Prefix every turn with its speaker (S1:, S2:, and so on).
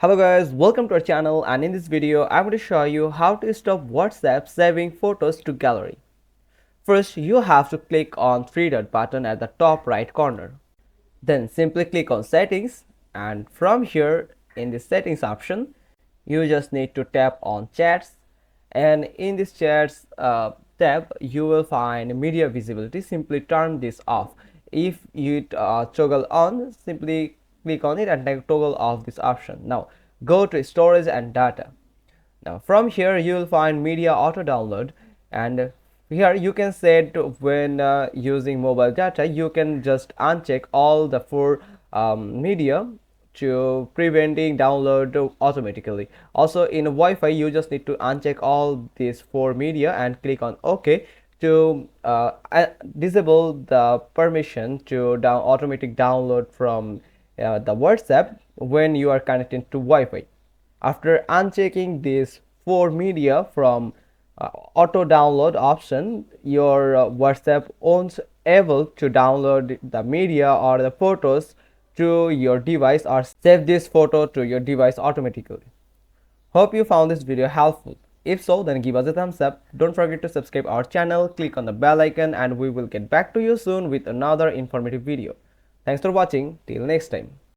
S1: Hello guys, welcome to our channel, and in this video I'm going to show you how to stop WhatsApp saving photos to gallery. First, you have to click on three dot button at the top right corner. Then simply click on settings, and from here in the settings option you just need to tap on chats, and in this chats tab you will find media visibility. Simply turn this off. If you toggle on, simply click on it and then toggle off this option. Now go to storage and data. Now from here you will find media auto download, and here you can set when using mobile data you can just uncheck all the four media to preventing download automatically. Also in Wi-Fi you just need to uncheck all these four media and click on OK to disable the permission to automatic download from the WhatsApp when you are connected to Wi-Fi. After unchecking these four media from auto download option, your WhatsApp won't able to download the media or the photos to your device or save this photo to your device automatically. Hope you found this video helpful. If so, then give us a thumbs up. Don't forget to subscribe our channel, click on the bell icon, and we will get back to you soon with another informative video. Thanks for watching. Till next time.